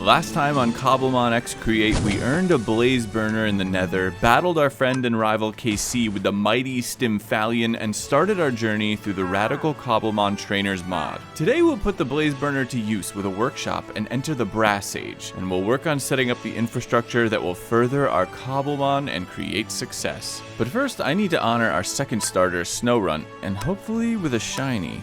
Last time on Cobblemon and Create, we earned a blaze burner in the nether, battled our friend and rival KC with the mighty Stimphalion, and started our journey through the radical Cobblemon Trainers mod. Today we'll put the blaze burner to use with a workshop and enter the Brass Age, and we'll work on setting up the infrastructure that will further our Cobblemon and Create success. But first, I need to honor our second starter, Snorunt, and hopefully with a shiny.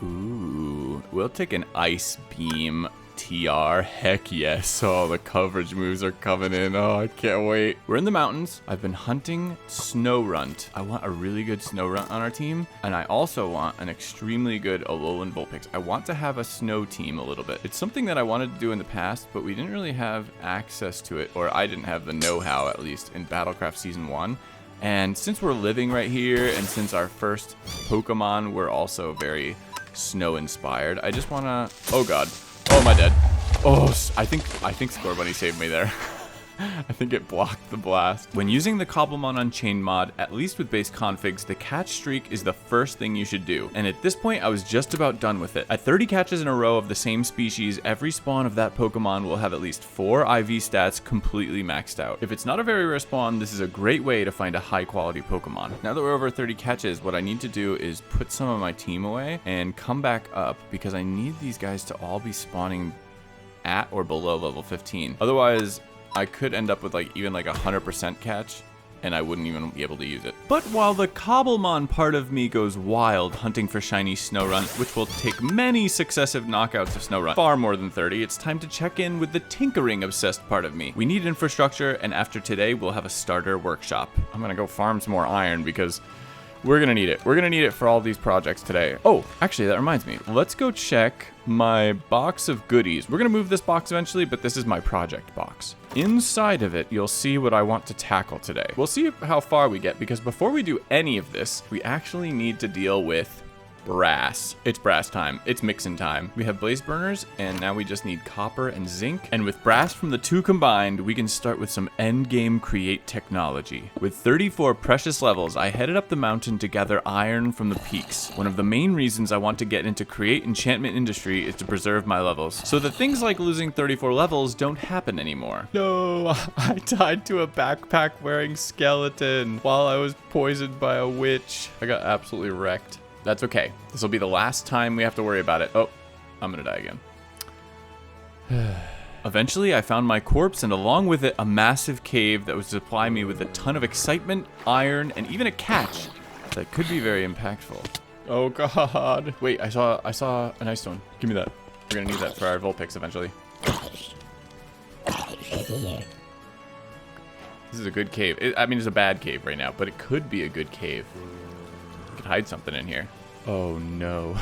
Ooh, we'll take an Ice Beam TR. Heck yes. Oh, the coverage moves are coming in. Oh, I can't wait. We're in the mountains. I've been hunting Snorunt. I want a really good Snorunt on our team, and I also want an extremely good Alolan Vulpix. I want to have a snow team a little bit. It's something that I wanted to do in the past, but we didn't really have access to it, or I didn't have the know-how, at least, in Battlecraft Season 1. And since we're living right here, and since our first Pokemon were also very snow-inspired, I just want to... Oh, God. Oh, am I dead? Oh, I think Scorbunny saved me there. I think it blocked the blast. When using the Cobblemon Unchained mod, at least with base configs, the catch streak is the first thing you should do. And at this point, I was just about done with it. At 30 catches in a row of the same species, every spawn of that Pokemon will have at least 4 IV stats completely maxed out. If it's not a very rare spawn, this is a great way to find a high quality Pokemon. Now that we're over 30 catches, what I need to do is put some of my team away and come back up, because I need these guys to all be spawning at or below level 15. Otherwise, I could end up with even 100% catch, and I wouldn't even be able to use it. But while the Cobblemon part of me goes wild hunting for shiny Snorunt, which will take many successive knockouts of Snorunt, far more than 30, it's time to check in with the tinkering obsessed part of me. We need infrastructure, and after today, we'll have a starter workshop. I'm gonna go farm some more iron because we're gonna need it. We're gonna need it for all these projects today. Oh, actually, that reminds me. Let's go check my box of goodies. We're gonna move this box eventually, but this is my project box. Inside of it, you'll see what I want to tackle today. We'll see how far we get, because before we do any of this, we actually need to deal with brass. It's brass time. It's mixing time. We have blaze burners, and now we just need copper and zinc. And with brass from the two combined, we can start with some endgame create technology. With 34 precious levels, I headed up the mountain to gather iron from the peaks. One of the main reasons I want to get into create enchantment industry is to preserve my levels, so that things like losing 34 levels don't happen anymore. No, I died to a backpack wearing skeleton while I was poisoned by a witch. I got absolutely wrecked. That's okay. This will be the last time we have to worry about it. Oh, I'm gonna die again. Eventually, I found my corpse, and along with it, a massive cave that would supply me with a ton of excitement, iron, and even a catch that could be very impactful. Oh God. Wait, I saw an ice stone. Give me that. We're gonna need that for our Vulpix eventually. This is a good cave. I mean, it's a bad cave right now, but it could be a good cave. Hide something in here. Oh no,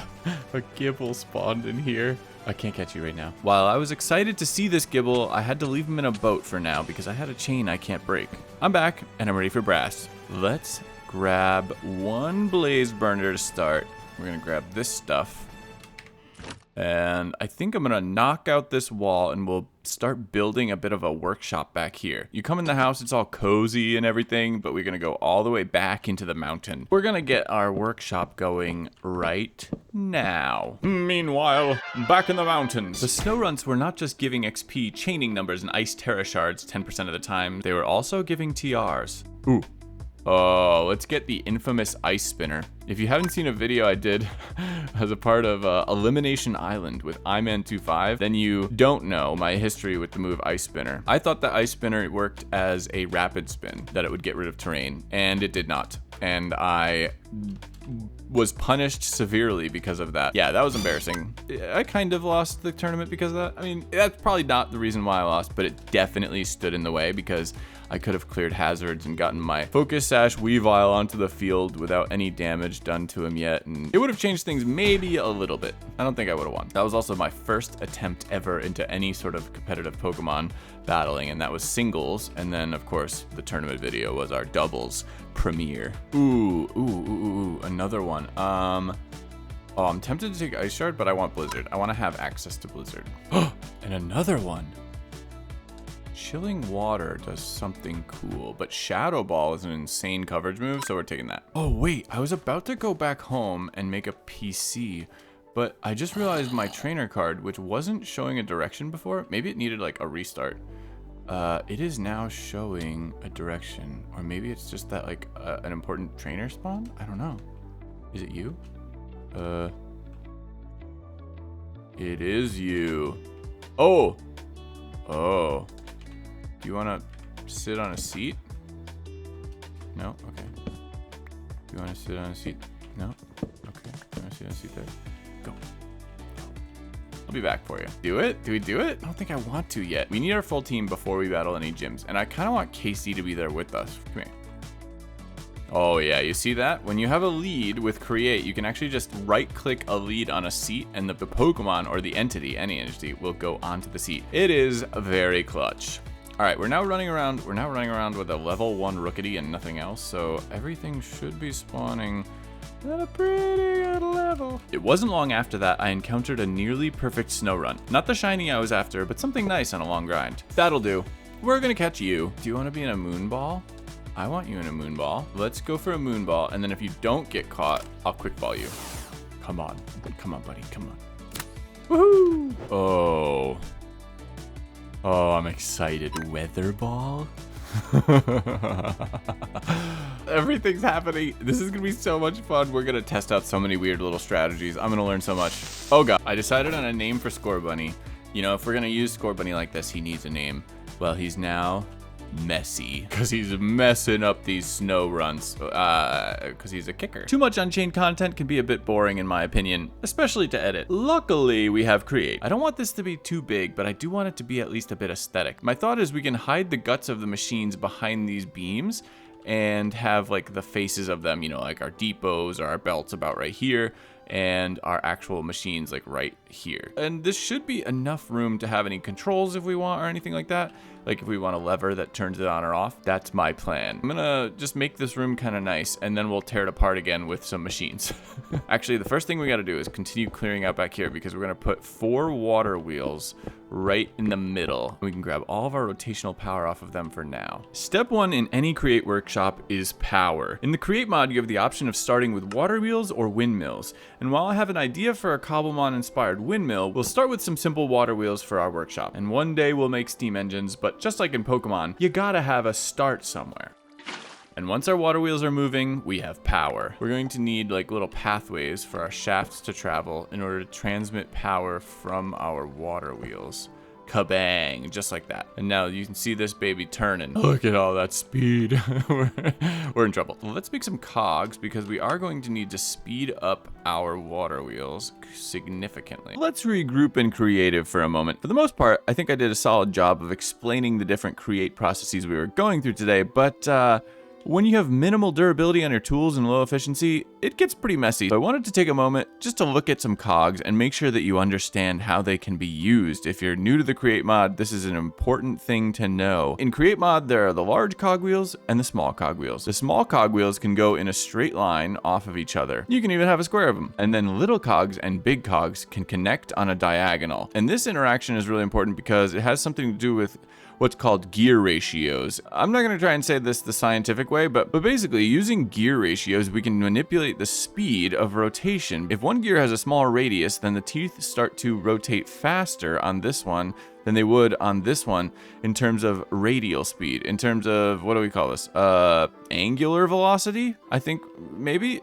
a Gibble spawned in here. I can't catch you right now. While I was excited to see this Gibble, I had to leave him in a boat for now because I had a chain I can't break. I'm back and I'm ready for brass. Let's grab one blaze burner to start. We're gonna grab this stuff. And I think I'm gonna knock out this wall and we'll start building a bit of a workshop back here. You come in the house, it's all cozy and everything, but we're gonna go all the way back into the mountain. We're gonna get our workshop going right now. Meanwhile, back in the mountains. The Snowrunts were not just giving XP chaining numbers and ice terra shards 10% of the time, they were also giving TRs. Ooh. Oh, let's get the infamous ice spinner. If you haven't seen a video I did as a part of Elimination Island with iMan25, then you don't know my history with the move Ice Spinner. I thought that Ice Spinner worked as a rapid spin, that it would get rid of terrain, and it did not. And I was punished severely because of that. Yeah, that was embarrassing. I kind of lost the tournament because of that. I mean, that's probably not the reason why I lost, but it definitely stood in the way because I could have cleared hazards and gotten my Focus Sash Weavile onto the field without any damage done to him yet, and it would have changed things maybe a little bit. I don't think I would have won. That was also my first attempt ever into any sort of competitive Pokemon battling, and that was singles, and then of course the tournament video was our doubles premiere. Ooh, another one. Oh, I'm tempted to take Ice Shard, but I want Blizzard. I want to have access to Blizzard. And another one. Chilling Water does something cool, but Shadow Ball is an insane coverage move, so we're taking that. Oh wait, I was about to go back home and make a PC, But I just realized my trainer card, which wasn't showing a direction before, maybe it needed like a restart. It is now showing a direction, or maybe it's just that like an important trainer spawn. I don't know. Is it you? It is you. Oh. Do you want to sit on a seat? No? Okay. Do you want to sit on a seat? No? Okay. Do you want to sit on a seat there? Go. I'll be back for you. Do it? Do we do it? I don't think I want to yet. We need our full team before we battle any gyms, and I kind of want Casey to be there with us. Come here. Oh yeah, you see that? When you have a lead with Create, you can actually just right-click a lead on a seat, and the Pokemon or the entity, any entity, will go onto the seat. It is very clutch. All right, we're now running around with a level 1 Rookity and nothing else, so everything should be spawning at a pretty good level. It wasn't long after that I encountered a nearly perfect Snorunt. Not the shiny I was after, but something nice on a long grind. That'll do. We're gonna catch you. Do you want to be in a Moonball? I want you in a Moonball. Let's go for a Moonball, and then if you don't get caught, I'll quick ball you. Come on, buddy, come on. Woohoo! Oh, I'm excited. Weather Ball? Everything's happening. This is gonna be so much fun. We're gonna test out so many weird little strategies. I'm gonna learn so much. Oh god, I decided on a name for Score Bunny. You know, if we're gonna use Score Bunny like this, he needs a name. Well, he's now Messy, because he's messing up these Snowrunts, because he's a kicker. Too much Unchained content can be a bit boring in my opinion, especially to edit. Luckily, we have Create. I don't want this to be too big, but I do want it to be at least a bit aesthetic. My thought is we can hide the guts of the machines behind these beams and have like the faces of them, you know, like our depots or our belts about right here, and our actual machines like right here. And this should be enough room to have any controls if we want or anything like that. Like if we want a lever that turns it on or off, that's my plan. I'm gonna just make this room kind of nice, and then we'll tear it apart again with some machines. Actually, the first thing we gotta do is continue clearing out back here, because we're gonna put 4 water wheels right in the middle. We can grab all of our rotational power off of them for now. Step 1 in any Create workshop is power. In the Create mod, you have the option of starting with water wheels or windmills. And while I have an idea for a Cobblemon inspired windmill, we'll start with some simple water wheels for our workshop. And one day we'll make steam engines, but just like in Pokemon, you gotta have a start somewhere. And once our water wheels are moving, we have power. We're going to need like little pathways for our shafts to travel in order to transmit power from our water wheels. Kabang, just like that. And now you can see this baby turning. Look at all that speed. We're in trouble. Well, let's make some cogs, because we are going to need to speed up our water wheels significantly. Let's regroup in creative for a moment. For the most part, I think I did a solid job of explaining the different Create processes we were going through today, but when you have minimal durability on your tools and low efficiency, it gets pretty messy. So I wanted to take a moment just to look at some cogs and make sure that you understand how they can be used. If you're new to the Create mod, this is an important thing to know. In Create mod, there are the large cogwheels and the small cogwheels. The small cogwheels can go in a straight line off of each other. You can even have a square of them. And then little cogs and big cogs can connect on a diagonal. And this interaction is really important because it has something to do with what's called gear ratios. I'm not going to try and say this the scientific way, but basically using gear ratios, we can manipulate the speed of rotation. If one gear has a smaller radius, then the teeth start to rotate faster on this one than they would on this one in terms of radial speed. In terms of, what do we call this? Angular velocity? I think maybe.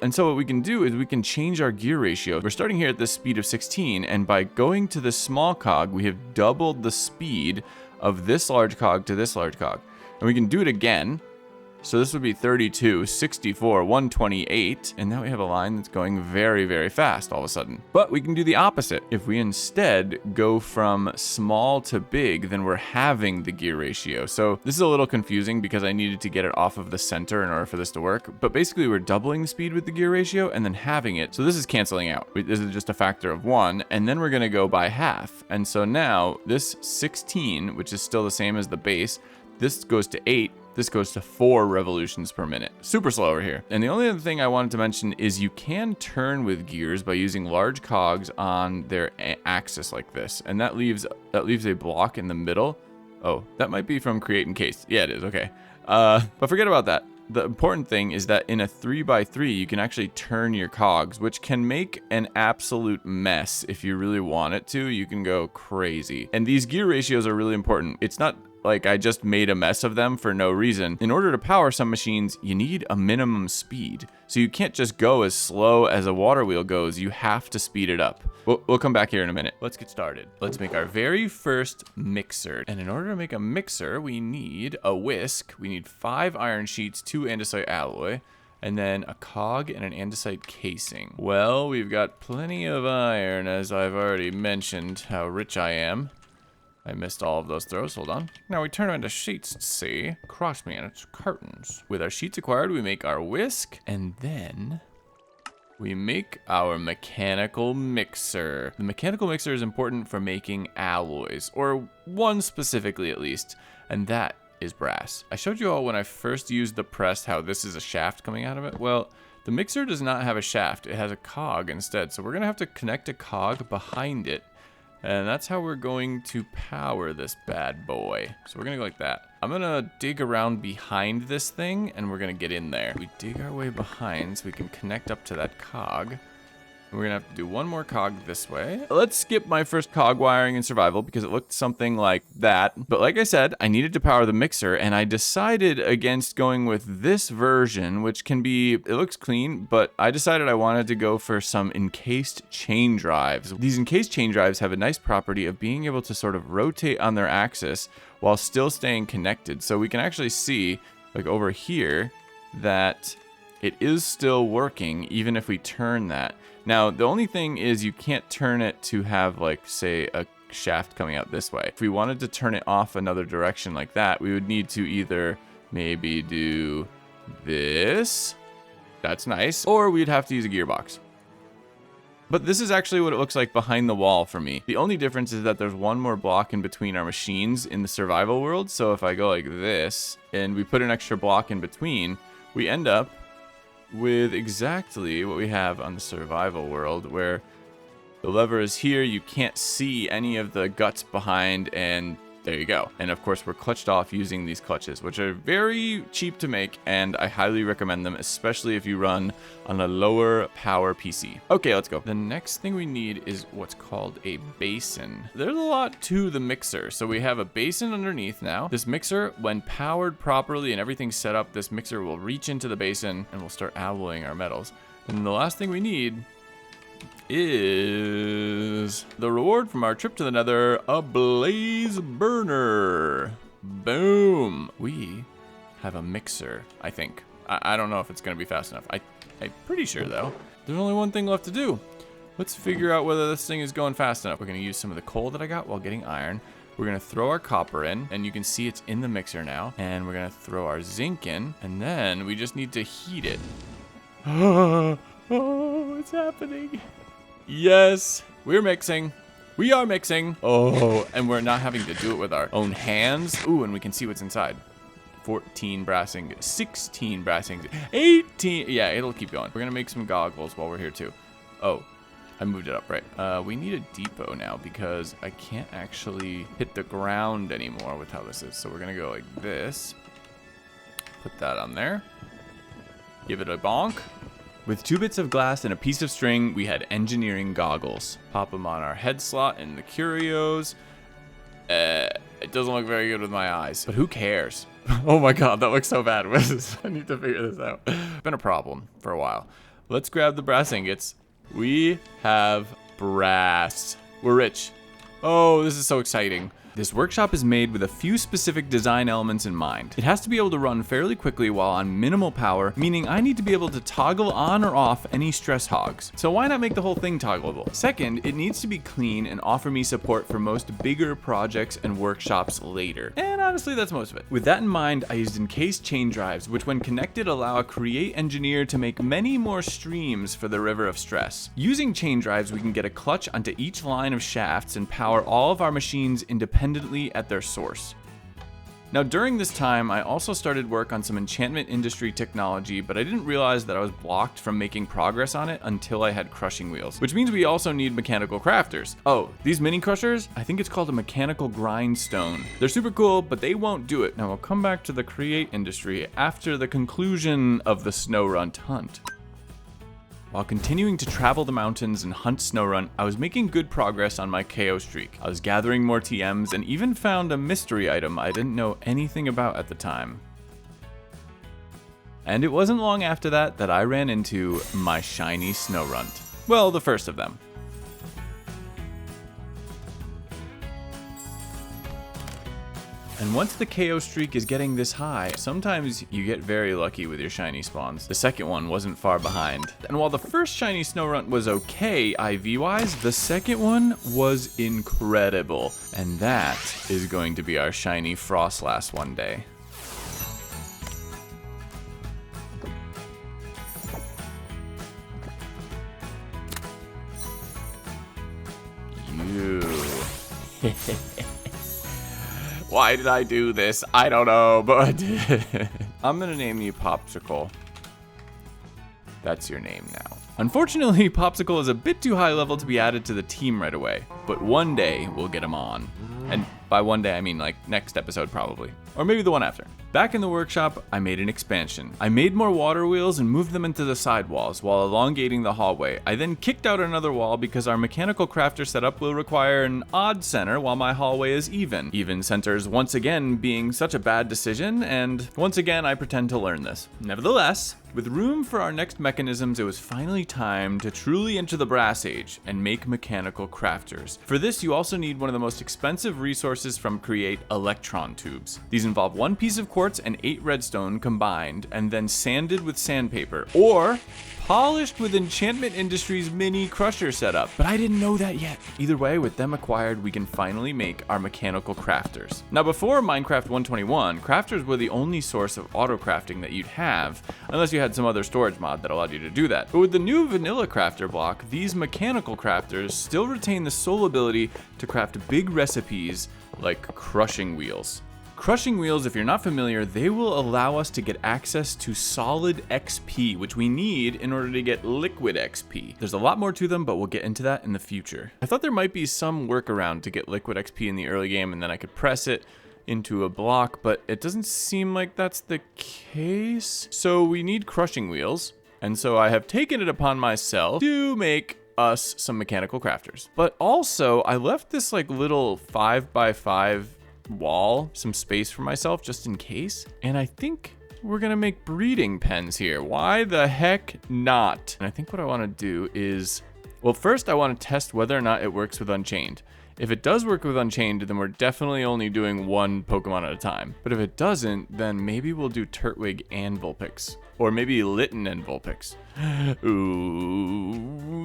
And so what we can do is we can change our gear ratio. We're starting here at the speed of 16, and by going to the small cog, we have doubled the speed of this large cog to this large cog. And we can do it again. So this would be 32, 64, 128, and now we have a line that's going very, very fast all of a sudden. But we can do the opposite. If we instead go from small to big, then we're halving the gear ratio. So this is a little confusing because I needed to get it off of the center in order for this to work. But basically we're doubling the speed with the gear ratio and then halving it. So this is canceling out. This is just a factor of 1, and then we're gonna go by half. And so now this 16, which is still the same as the base, this goes to 8. This goes to 4 revolutions per minute. Super slow over here. And the only other thing I wanted to mention is you can turn with gears by using large cogs on their axis like this. And that leaves a block in the middle. Oh, that might be from Create Encased. Yeah, it is. Okay. But forget about that. the important thing is that in a 3x3, you can actually turn your cogs, which can make an absolute mess. If you really want it to, you can go crazy. And these gear ratios are really important. It's not like I just made a mess of them for no reason. In order to power some machines, you need a minimum speed. So you can't just go as slow as a water wheel goes. You have to speed it up. We'll come back here in a minute. Let's get started. Let's make our very first mixer. And in order to make a mixer, we need a whisk. We need 5 iron sheets, 2 andesite alloy, and then a cog and an andesite casing. Well, we've got plenty of iron, as I've already mentioned how rich I am. I missed all of those throws, hold on. Now we turn them into sheets, see? Cross me and it's curtains. With our sheets acquired, we make our whisk, and then we make our mechanical mixer. The mechanical mixer is important for making alloys, or one specifically at least, and that is brass. I showed you all when I first used the press how this is a shaft coming out of it. Well, the mixer does not have a shaft, it has a cog instead, so we're gonna have to connect a cog behind it. And that's how we're going to power this bad boy. So we're gonna go like that. I'm gonna dig around behind this thing and we're gonna get in there. We dig our way behind so we can connect up to that cog. And we're gonna have to do one more cog this way. Let's skip my first cog wiring in survival because it looked something like that. But like I said, I needed to power the mixer and I decided against going with this version, which can be, it looks clean, but I decided I wanted to go for some encased chain drives. These encased chain drives have a nice property of being able to sort of rotate on their axis while still staying connected. So we can actually see, like over here, that it is still working even if we turn that. Now, the only thing is you can't turn it to have, like, say, a shaft coming out this way. If we wanted to turn it off another direction like that, we would need to either maybe do this. That's nice. Or we'd have to use a gearbox. But this is actually what it looks like behind the wall for me. The only difference is that there's one more block in between our machines in the survival world. So if I go like this and we put an extra block in between, we end up with exactly what we have on the survival world, where the lever is here, you can't see any of the guts behind, and there you go. And of course we're clutched off using these clutches, which are very cheap to make, and I highly recommend them, especially if you run on a lower power PC. Okay, let's go. The next thing we need is what's called a basin. There's a lot to the mixer. So we have a basin underneath now. This mixer, when powered properly and everything's set up, this mixer will reach into the basin and we'll start alloying our metals. And the last thing we need is the reward from our trip to the Nether, a blaze burner. Boom. We have a mixer, I think. I don't know if it's going to be fast enough. I'm pretty sure, though. There's only one thing left to do. Let's figure out whether this thing is going fast enough. We're going to use some of the coal that I got while getting iron. We're going to throw our copper in, and you can see it's in the mixer now. And we're going to throw our zinc in, and then we just need to heat it. Oh, it's happening. Yes, we're mixing. We are mixing. Oh, and we're not having to do it with our own hands. Ooh, and we can see what's inside. 14 brass ingots, 16 brass ingots, 18. Yeah, it'll keep going. We're going to make some goggles while we're here too. Oh, I moved it up, right. We need a depot now because I can't actually hit the ground anymore with how this is. So we're going to go like this. Put that on there. Give it a bonk. With 2 bits of glass and a piece of string, we had engineering goggles. Pop them on our head slot and the curios. It doesn't look very good with my eyes, but who cares? Oh my god, that looks so bad. I need to figure this out. Been a problem for a while. Let's grab the brass ingots. We have brass. We're rich. Oh, this is so exciting. This workshop is made with a few specific design elements in mind. It has to be able to run fairly quickly while on minimal power, meaning I need to be able to toggle on or off any stress hogs. So why not make the whole thing toggleable? Second, it needs to be clean and offer me support for most bigger projects and workshops later. And honestly, that's most of it. With that in mind, I used encased chain drives, which when connected allow a Create engineer to make many more streams for the river of stress. Using chain drives, we can get a clutch onto each line of shafts and power all of our machines independently at their source. Now during this time, I also started work on some enchantment industry technology, but I didn't realize that I was blocked from making progress on it until I had crushing wheels, which means we also need mechanical crafters. Oh, these mini crushers, I think it's called a mechanical grindstone. They're super cool, but they won't do it. Now we'll come back to the create industry after the conclusion of the Snorunt hunt. While continuing to travel the mountains and hunt Snorunt, I was making good progress on my KO streak. I was gathering more TMs and even found a mystery item I didn't know anything about at the time. And it wasn't long after that that I ran into my shiny Snorunt. Well, the first of them. And once the KO streak is getting this high, sometimes you get very lucky with your shiny spawns. The second one wasn't far behind. And while the first shiny Snorunt was okay IV-wise, the second one was incredible. And that is going to be our shiny Frostlass one day. You. Why did I do this? I don't know, but I did. I'm gonna name you Popsicle. That's your name now. Unfortunately, Popsicle is a bit too high level to be added to the team right away, but one day we'll get him on. And by one day, I mean like next episode probably, or maybe the one after. Back in the workshop, I made an expansion. I made more water wheels and moved them into the side walls while elongating the hallway. I then kicked out another wall because our mechanical crafter setup will require an odd center while my hallway is even. Even centers once again being such a bad decision, and once again I pretend to learn this. Nevertheless, with room for our next mechanisms, it was finally time to truly enter the Brass Age and make mechanical crafters. For this, you also need one of the most expensive resources from Create, electron tubes. These involve 1 piece of quartz and 8 redstone combined, and then sanded with sandpaper, or polished with Enchantment Industries mini crusher setup. But I didn't know that yet. Either way, with them acquired, we can finally make our mechanical crafters. Now before Minecraft 1.21, crafters were the only source of auto crafting that you'd have, unless you had some other storage mod that allowed you to do that. But with the new vanilla crafter block, these mechanical crafters still retain the sole ability to craft big recipes like crushing wheels. Crushing wheels, if you're not familiar, they will allow us to get access to solid XP, which we need in order to get liquid XP. There's a lot more to them, but we'll get into that in the future. I thought there might be some workaround to get liquid XP in the early game, and then I could press it into a block, but it doesn't seem like that's the case. So we need crushing wheels, and so I have taken it upon myself to make us some mechanical crafters. But also, I left this like little 5x5 wall, some space for myself just in case, and I think we're gonna make breeding pens here. Why the heck not? And I think what I want to do is, well, first I want to test whether or not it works with Unchained. If it does work with Unchained, then we're definitely only doing 1 Pokemon at a time. But if it doesn't, then maybe we'll do Turtwig and Vulpix. Or maybe Litten and Vulpix. Ooh.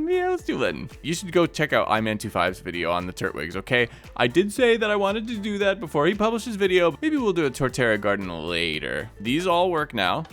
Yeah, let's do Litten. You should go check out iMan25's video on the Turtwigs, okay? I did say that I wanted to do that before he published his video. Maybe we'll do a Torterra Garden later. These all work now.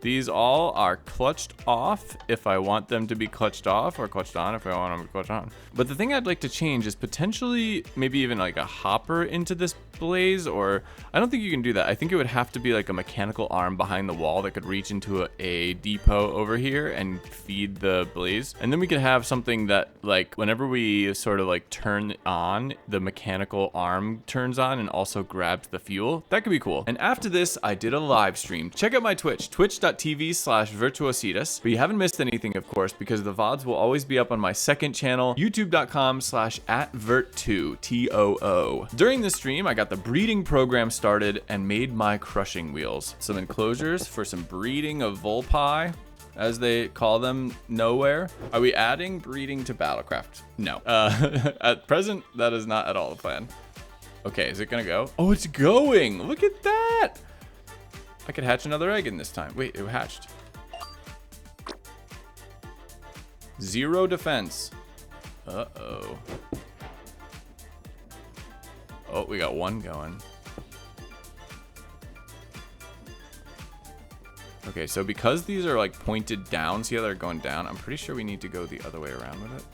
These all are clutched off if I want them to be clutched off, or clutched on if I want them to be clutched on. But the thing I'd like to change is potentially maybe even like a hopper into this blaze, or I don't think you can do that. I think it would have to be like a mechanical arm behind the wall that could reach into a depot over here and feed the blaze. And then we could have something that like whenever we sort of like turn on, the mechanical arm turns on and also grabs the fuel. That could be cool. And after this, I did a live stream. Check out my Twitch, twitch.tv/virtuositas. But you haven't missed anything, of course, because the VODs will always be up on my second channel, youtube.com/@vert2, TOO. During this stream, I got the breeding program started and made my crushing wheels. Some enclosures for some breeding of Vulpi, as they call them nowhere. Are we adding breeding to Battlecraft? No. At present, that is not at all the plan. Okay, is it gonna go? Oh, it's going! Look at that! I could hatch another egg in this time. Wait, it hatched. 0 defense. Uh-oh. Oh, we got 1 going. Okay, so because these are like pointed down, see how they're going down? I'm pretty sure we need to go the other way around with it.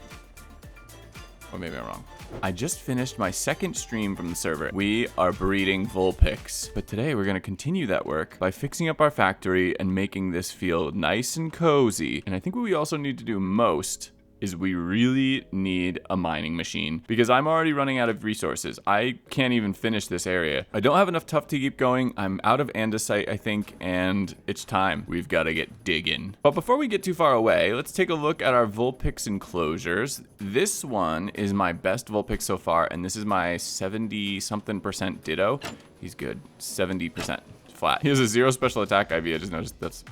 Or maybe I'm wrong. I just finished my second stream from the server. We are breeding Vulpix, but today we're going to continue that work by fixing up our factory and making this feel nice and cozy. And I think what we also need to do most is we really need a mining machine because I'm already running out of resources. I can't even finish this area. I don't have enough tuff to keep going. I'm out of andesite, I think, and it's time. We've got to get digging. But before we get too far away, let's take a look at our Vulpix enclosures. This one is my best Vulpix so far, and this is my 70-something% Ditto. He's good. 70% flat. He has a 0 special attack IV. I just noticed that's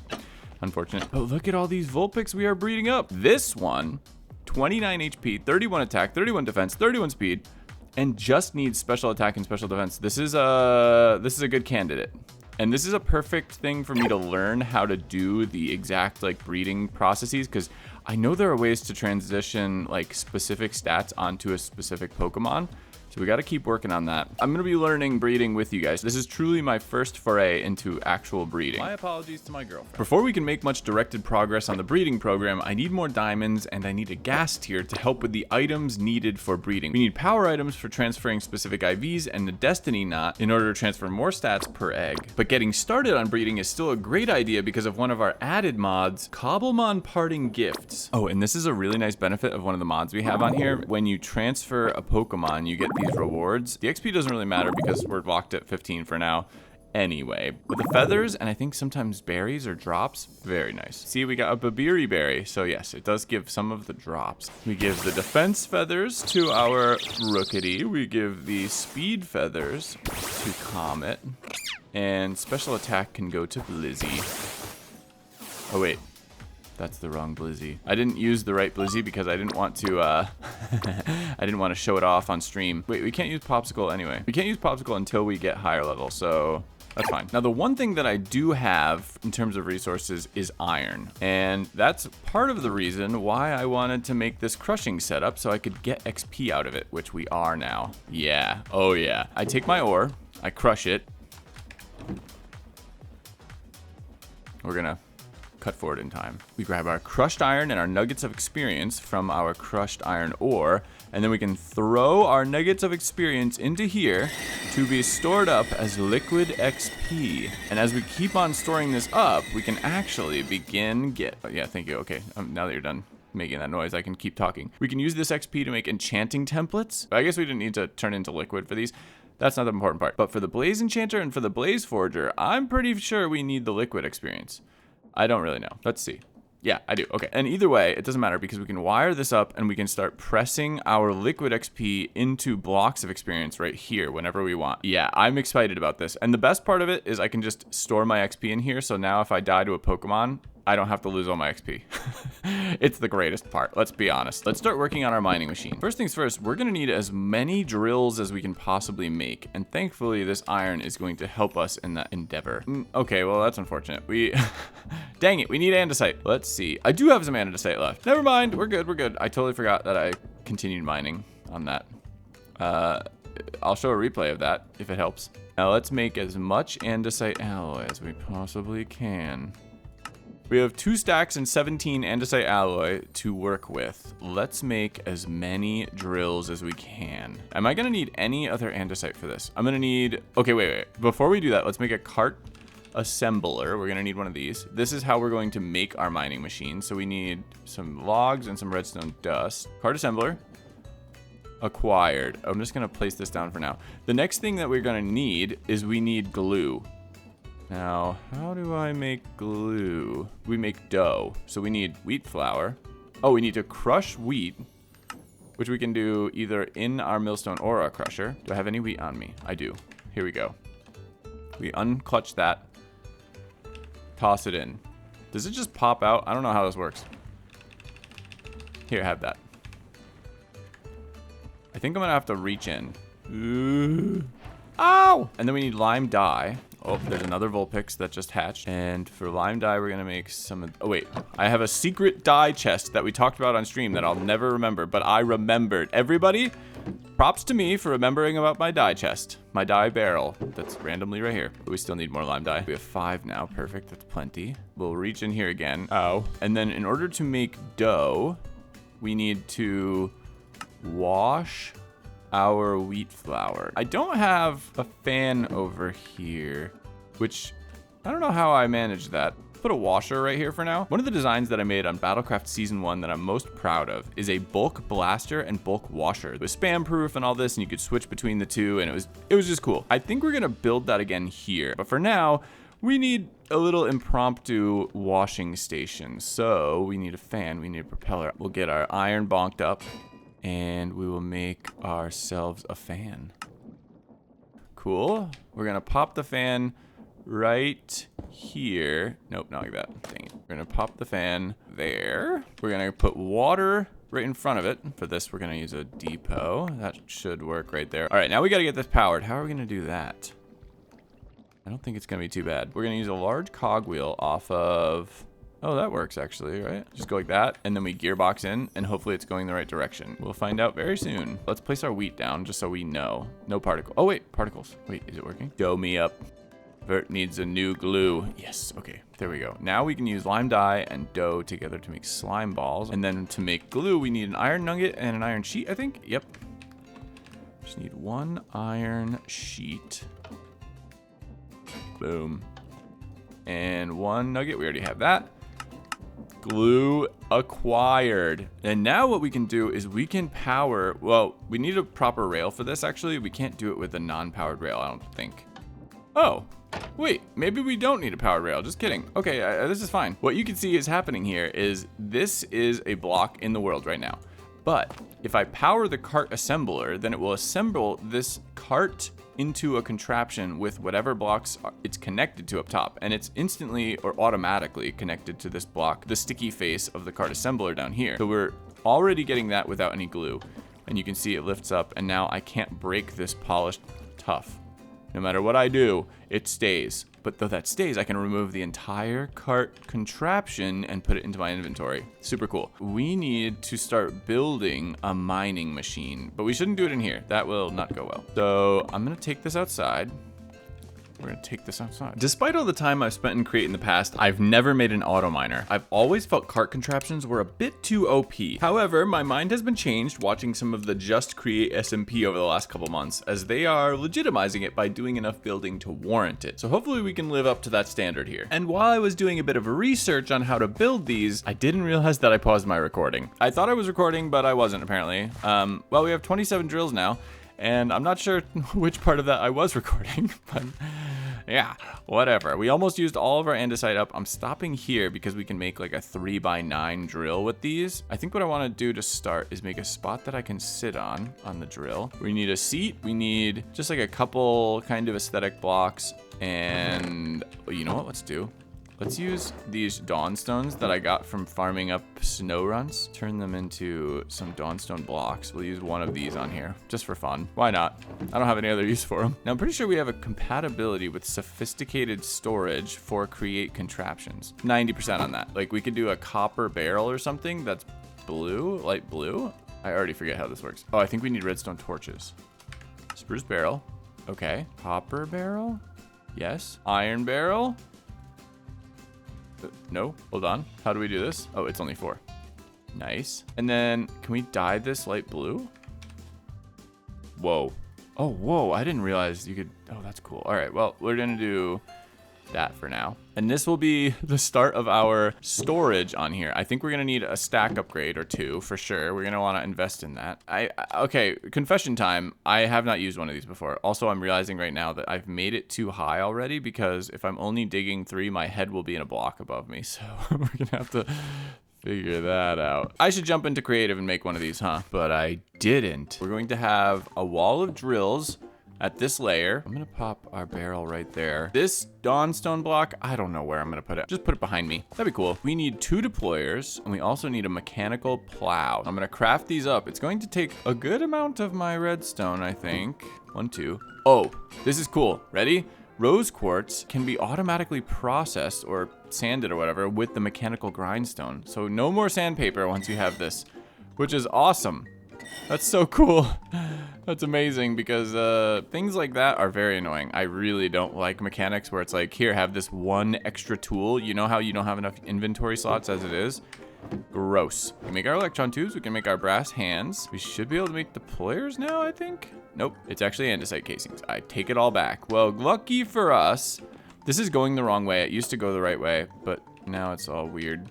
unfortunate. But look at all these Vulpix we are breeding up. This one, 29 HP, 31 attack, 31 defense, 31 speed, and just needs special attack and special defense. This is a good candidate. And this is a perfect thing for me to learn how to do the exact like breeding processes, because I know there are ways to transition like specific stats onto a specific Pokemon. So we got to keep working on that. I'm going to be learning breeding with you guys. This is truly my first foray into actual breeding. My apologies to my girlfriend. Before we can make much directed progress on the breeding program, I need more diamonds and I need a gas tier to help with the items needed for breeding. We need power items for transferring specific IVs and the destiny knot in order to transfer more stats per egg. But getting started on breeding is still a great idea because of one of our added mods, Cobblemon Parting Gifts. Oh, and this is a really nice benefit of one of the mods we have on here. When you transfer a Pokemon, you get these rewards. The XP doesn't really matter because we're locked at 15 for now anyway. But the feathers and I think sometimes berries or drops, very nice. See, we got a Babiri berry, so yes, it does give some of the drops. We give the defense feathers to our Rookity. We give the speed feathers to Comet, and special attack can go to Blizzy. Oh wait, that's the wrong Blizzy. I didn't use the right Blizzy because I didn't want to, I didn't want to show it off on stream. Wait, we can't use Popsicle anyway. We can't use Popsicle until we get higher level, so that's fine. Now, the one thing that I do have in terms of resources is iron. And that's part of the reason why I wanted to make this crushing setup so I could get XP out of it, which we are now. Yeah, oh yeah. I take my ore, I crush it. We're gonna cut forward in time. We grab our crushed iron and our nuggets of experience from our crushed iron ore, and then we can throw our nuggets of experience into here to be stored up as liquid XP. And as we keep on storing this up, we can actually begin yeah, thank you. Okay, now that you're done making that noise, I can keep talking. We can use this XP to make enchanting templates. I guess we didn't need to turn into liquid for these. That's not the important part. But for the Blaze Enchanter and for the Blaze Forger, I'm pretty sure we need the liquid experience. I don't really know. Let's see. Yeah, I do. Okay. And either way, it doesn't matter because we can wire this up and we can start pressing our liquid XP into blocks of experience right here whenever we want. Yeah, I'm excited about this. And the best part of it is I can just store my XP in here. So now if I die to a Pokemon, I don't have to lose all my XP. It's the greatest part. Let's be honest. Let's start working on our mining machine. First things first, we're going to need as many drills as we can possibly make. And thankfully, this iron is going to help us in that endeavor. Okay, well, that's unfortunate. Dang it, we need andesite. Let's see. I do have some andesite left. Never mind. We're good. We're good. I totally forgot that I continued mining on that. I'll show a replay of that if it helps. Now, let's make as much andesite alloy as we possibly can. We have 2 stacks and 17 andesite alloy to work with. Let's make as many drills as we can. Am I gonna need any other andesite for this? I'm gonna need, okay, wait. Before we do that, let's make a cart assembler. We're gonna need one of these. This is how we're going to make our mining machine. So we need some logs and some redstone dust. Cart assembler, acquired. I'm just gonna place this down for now. The next thing that we're gonna need is we need glue. Now, how do I make glue? We make dough. So we need wheat flour. Oh, we need to crush wheat, which we can do either in our millstone or our crusher. Do I have any wheat on me? I do. Here we go. We unclutch that. Toss it in. Does it just pop out? I don't know how this works. Here, have that. I think I'm gonna have to reach in. Ow! And then we need lime dye. Oh, there's another Vulpix that just hatched. And for lime dye, we're gonna make some of, oh wait, I have a secret dye chest that we talked about on stream that I'll never remember, but I remembered. Everybody, props to me for remembering about my dye chest. My dye barrel that's randomly right here. But we still need more lime dye. We have 5 now, perfect, that's plenty. We'll reach in here again. Ow. And then in order to make dough, we need to wash our wheat flour. I don't have a fan over here, which I don't know how I managed that. Put a washer right here for now. One of the designs that I made on Battlecraft Season 1 that I'm most proud of is a bulk blaster and bulk washer. It was spam proof and all this, and you could switch between the two, and it was just cool. I think we're gonna build that again here, but for now, we need a little impromptu washing station. So we need a fan, we need a propeller. We'll get our iron bonked up, and we will make ourselves a fan. Cool. We're gonna pop the fan right here. Nope, not like that. Dang it. We're gonna pop the fan there. We're gonna put water right in front of it. For this, we're gonna use a depot. That should work right there. All right, now we gotta get this powered. How are we gonna do that? I don't think it's gonna be too bad. We're gonna use a large cogwheel off of... Oh, that works actually, right? Just go like that, and then we gearbox in, and hopefully it's going the right direction. We'll find out very soon. Let's place our wheat down just so we know. No particle. Oh wait, particles. Wait, is it working? Show me up. Vert needs a new glue. Yes, okay, there we go. Now we can use lime dye and dough together to make slime balls. And then to make glue, we need an iron nugget and an iron sheet, I think. Yep. Just need one iron sheet. Boom. And one nugget, we already have that. Glue acquired. And now what we can do is we can power, well, we need a proper rail for this actually. We can't do it with a non-powered rail, I don't think. Oh, wait, maybe we don't need a powered rail. Just kidding. Okay, this is fine. What you can see is happening here is this is a block in the world right now. But if I power the cart assembler, then it will assemble this cart into a contraption with whatever blocks it's connected to up top. And it's instantly or automatically connected to this block, the sticky face of the cart assembler down here. So we're already getting that without any glue. And you can see it lifts up, and now I can't break this polished tuff. No matter what I do, it stays. But though that stays, I can remove the entire cart contraption and put it into my inventory. Super cool. We need to start building a mining machine, but we shouldn't do it in here. That will not go well. So I'm gonna take this outside. We're gonna take this outside. Despite all the time I've spent in Create in the past, I've never made an auto miner. I've always felt cart contraptions were a bit too OP. However, my mind has been changed watching some of the Just Create SMP over the last couple months, as they are legitimizing it by doing enough building to warrant it. So hopefully we can live up to that standard here. And while I was doing a bit of research on how to build these, I didn't realize that I paused my recording. I thought I was recording, but I wasn't apparently. Well, we have 27 drills now, and I'm not sure which part of that I was recording, but yeah, whatever. We almost used all of our andesite up. I'm stopping here because we can make like a 3x9 drill with these. I think what I want to do to start is make a spot that I can sit on the drill. We need a seat. We need just like a couple kind of aesthetic blocks. And you know what? Let's use these dawnstones that I got from farming up Snowrunts. Turn them into some dawnstone blocks. We'll use one of these on here just for fun. Why not? I don't have any other use for them. Now I'm pretty sure we have a compatibility with sophisticated storage for Create contraptions. 90% on that. Like we could do a copper barrel or something that's blue, light blue. I already forget how this works. Oh, I think we need redstone torches. Spruce barrel. Okay. Copper barrel. Yes. Iron barrel. No, hold on. How do we do this? Oh, it's only 4. Nice. And then can we dye this light blue? Whoa. Oh, whoa. I didn't realize you could. Oh, that's cool. All right. Well, we're going to do that for now. And this will be the start of our storage on here. I think we're going to need a stack upgrade or 2 for sure. We're going to want to invest in that. Okay, confession time. I have not used one of these before. Also, I'm realizing right now that I've made it too high already because if I'm only digging 3, my head will be in a block above me. So we're going to have to figure that out. I should jump into creative and make one of these, huh? But I didn't. We're going to have a wall of drills at this layer. I'm gonna pop our barrel right there. This dawnstone block, I don't know where I'm gonna put it. Just put it behind me. That'd be cool. We need 2 deployers, and we also need a mechanical plow. I'm gonna craft these up. It's going to take a good amount of my redstone, I think. 1, 2. Oh, this is cool. Ready? Rose quartz can be automatically processed or sanded or whatever with the mechanical grindstone. So no more sandpaper once you have this, which is awesome. That's so cool. That's amazing because things like that are very annoying. I really don't like mechanics where it's like, here, have this one extra tool. You know how you don't have enough inventory slots as it is? Gross. We can make our electron tubes. We can make our brass hands. We should be able to make deployers now, I think. Nope. It's actually andesite casings. I take it all back. Well, lucky for us, this is going the wrong way. It used to go the right way, but now it's all weird.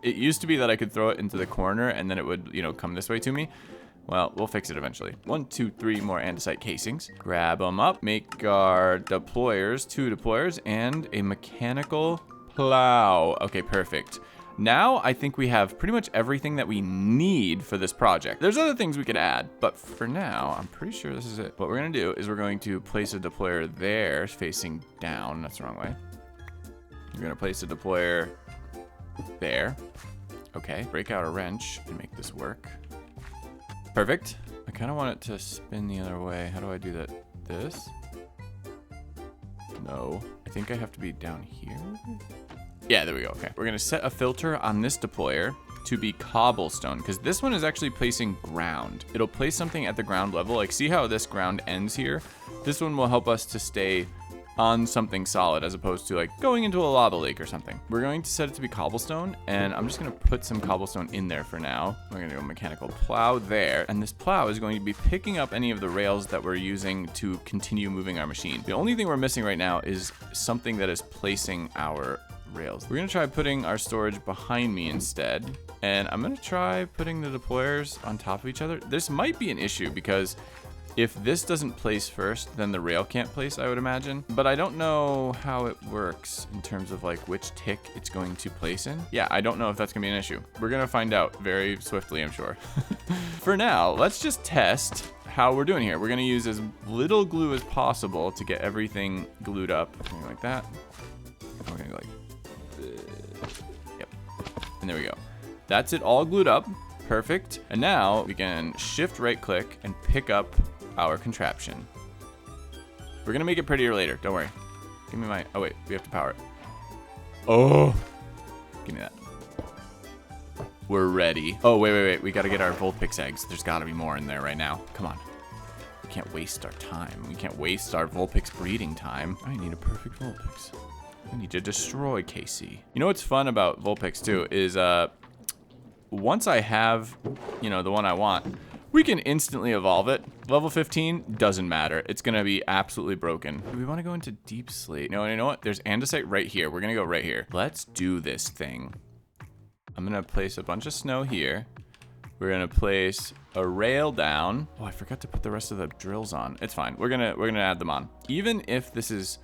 It used to be that I could throw it into the corner and then it would, you know, come this way to me. Well, we'll fix it eventually. 1, 2, 3 more andesite casings. Grab them up. Make our deployers, 2 deployers, and a mechanical plow. Okay, perfect. Now, I think we have pretty much everything that we need for this project. There's other things we could add, but for now, I'm pretty sure this is it. What we're gonna do is we're going to place a deployer there, facing down. That's the wrong way. We're gonna place a deployer there. Okay, break out a wrench and make this work. Perfect. I kind of want it to spin the other way. How do I do that? This? No. I think I have to be down here. Yeah, there we go. Okay. We're going to set a filter on this deployer to be cobblestone, because this one is actually placing ground. It'll place something at the ground level. Like, see how this ground ends here? This one will help us to stay on something solid as opposed to like going into a lava lake or something. We're going to set it to be cobblestone, and I'm just going to put some cobblestone in there for now. We're going to go mechanical plow there, and this plow is going to be picking up any of the rails that we're using to continue moving our machine. The only thing we're missing right now is something that is placing our rails. We're going to try putting our storage behind me instead, and I'm going to try putting the deployers on top of each other. This might be an issue because if this doesn't place first, then the rail can't place, I would imagine. But I don't know how it works in terms of like which tick it's going to place in. Yeah, I don't know if that's gonna be an issue. We're gonna find out very swiftly, I'm sure. For now, let's just test how we're doing here. We're gonna use as little glue as possible to get everything glued up. Something like that. We're gonna go like this. Yep. And there we go. That's it all glued up. Perfect. And now we can shift right click and pick up our contraption. We're gonna make it prettier later, don't worry. Give me my, oh wait, we have to power it. Oh, give me that. We're ready. Oh, wait, we gotta get our Vulpix eggs. There's gotta be more in there right now. Come on. We can't waste our time. We can't waste our Vulpix breeding time. I need a perfect Vulpix. I need to destroy Casey. You know what's fun about Vulpix too is once I have, you know, the one I want, we can instantly evolve it. Level 15 doesn't matter. It's gonna be absolutely broken. Do we want to go into deep slate? No, you know what? There's andesite right here. We're gonna go right here. Let's do this thing. I'm gonna place a bunch of snow here. We're gonna place a rail down. Oh, I forgot to put the rest of the drills on. It's fine. We're gonna add them on. Even if this is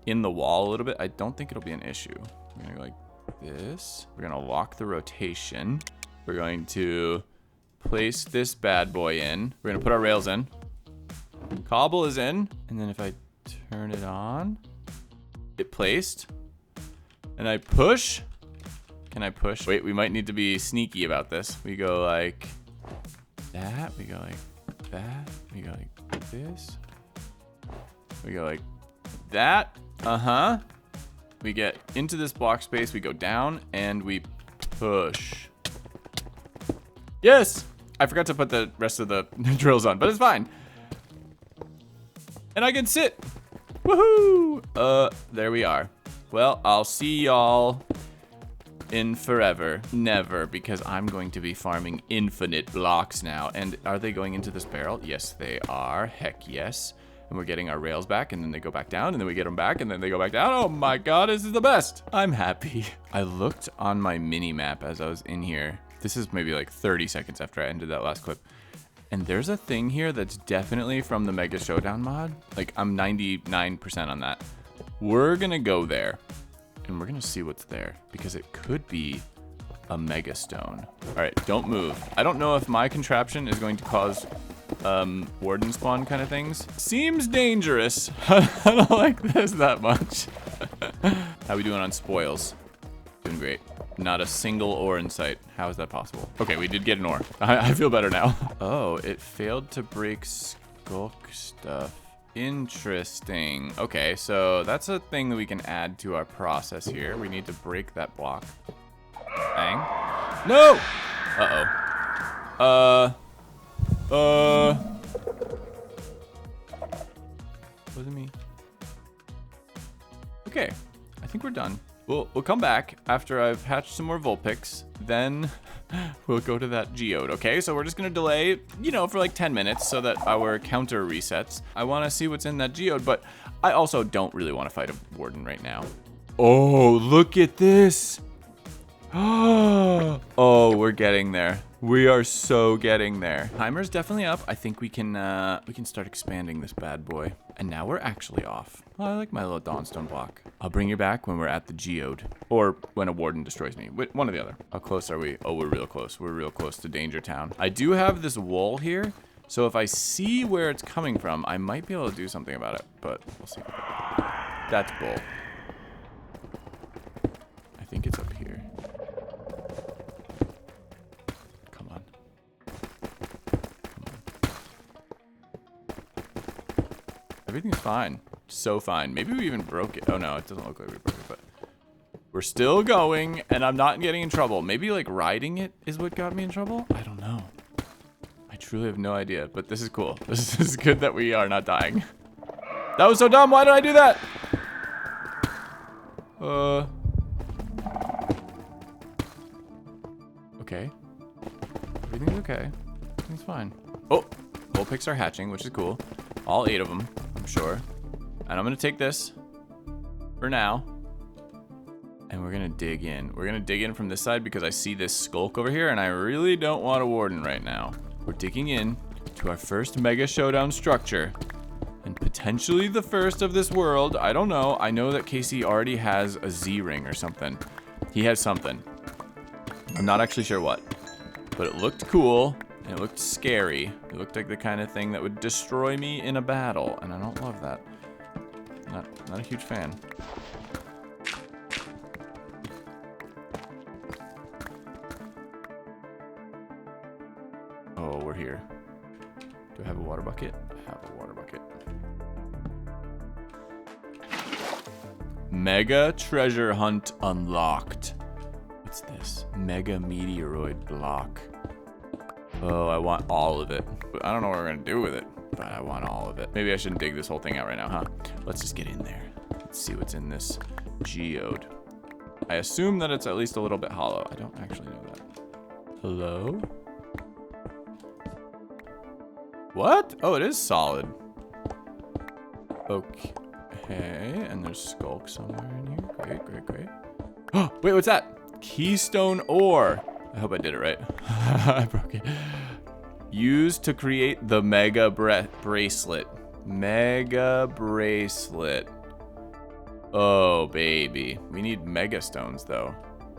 in the wall a little bit, I don't think it'll be an issue. We're gonna go like this. We're gonna lock the rotation. We're going to place this bad boy in. We're gonna put our rails in. Cobble is in. And then if I turn it on, it placed. And I push. Can I push? Wait, we might need to be sneaky about this. We go like that. We go like that. We go like this. We go like that. Uh-huh. We get into this block space. We go down and we push. Yes! I forgot to put the rest of the drills on, but it's fine. And I can sit. Woohoo! There we are. Well, I'll see y'all in forever. Never, because I'm going to be farming infinite blocks now. And are they going into this barrel? Yes, they are. Heck yes. And we're getting our rails back, and then they go back down, and then we get them back, and then they go back down. Oh my god, this is the best. I'm happy. I looked on my mini map as I was in here. This is maybe like 30 seconds after I ended that last clip. And there's a thing here that's definitely from the Mega Showdown mod. Like, I'm 99% on that. We're gonna go there, and we're gonna see what's there, because it could be a Mega Stone. All right, don't move. I don't know if my contraption is going to cause warden spawn kind of things. Seems dangerous. I don't like this that much. How we doing on spoils? Doing great. Not a single ore in sight. How is that possible? Okay, we did get an ore. I feel better now. Oh, it failed to break skulk stuff. Interesting. Okay, so that's a thing that we can add to our process here. We need to break that block. Bang. No! Wasn't me. Okay, I think we're done. We'll come back after I've hatched some more Vulpix. Then we'll go to that geode, okay? So we're just gonna delay, you know, for like 10 minutes so that our counter resets. I wanna see what's in that geode, but I also don't really wanna fight a warden right now. Oh, look at this. Oh, we're getting there. We are so getting there. Timer's definitely up. I think we can start expanding this bad boy. And now we're actually off. Oh, I like my little dawnstone block. I'll bring you back when we're at the geode. Or when a warden destroys me. One or the other. How close are we? Oh, we're real close. We're real close to Danger Town. I do have this wool here. So if I see where it's coming from, I might be able to do something about it. But we'll see. That's bull. I think it's up here. Come on. Everything's fine. So fine. Maybe we even broke it. Oh no, it doesn't look like we broke it, but we're still going and I'm not getting in trouble. Maybe like riding it is what got me in trouble? I don't know. I truly have no idea, but this is cool. This is good that we are not dying. That was so dumb. Why did I do that? Okay. Everything's okay. Everything's fine. Oh, Vulpix are hatching, which is cool. All 8 of them, I'm sure. And I'm gonna take this for now. And we're gonna dig in. We're gonna dig in from this side because I see this skulk over here and I really don't want a warden right now. We're digging in to our first Mega Showdown structure. And potentially the first of this world. I don't know. I know that Casey already has a Z ring or something. He has something. I'm not actually sure what. But it looked cool. And it looked scary. It looked like the kind of thing that would destroy me in a battle. And I don't love that. Not a huge fan. Oh, we're here. Do I have a water bucket? I have a water bucket. Mega treasure hunt unlocked. What's this? Mega meteoroid block. Oh, I want all of it. I don't know what we're gonna do with it, but I want all of it. Maybe I shouldn't dig this whole thing out right now, huh? Let's just get in there. Let's see what's in this geode. I assume that it's at least a little bit hollow. I don't actually know that. Hello? What? Oh, it is solid. Okay, and there's skulk somewhere in here. Great, great, great. Oh, wait, what's that? Keystone ore. I hope I did it right. I broke it. Used to create the mega bracelet. Mega bracelet. Oh, baby. We need mega stones, though.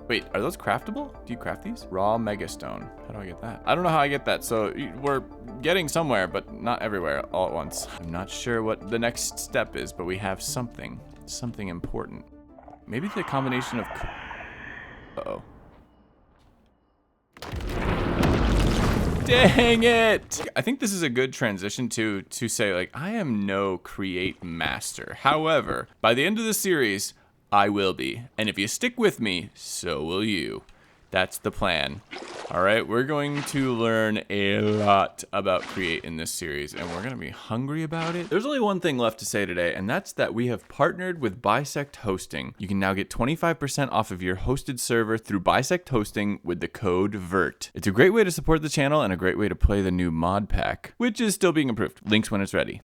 Wait, are those craftable? Do you craft these? Raw mega stone. How do I get that? I don't know how I get that. So we're getting somewhere, but not everywhere all at once. I'm not sure what the next step is, but we have something. Something important. Maybe the combination of... Uh-oh. Dang it! I think this is a good transition to say, like, I am no create master. However, by the end of the series, I will be. And if you stick with me, so will you. That's the plan. All right, we're going to learn a lot about Create in this series, and we're going to be hungry about it. There's only one thing left to say today, and that's that we have partnered with Bisect Hosting. You can now get 25% off of your hosted server through Bisect Hosting with the code VERT. It's a great way to support the channel and a great way to play the new mod pack, which is still being improved. Links when it's ready.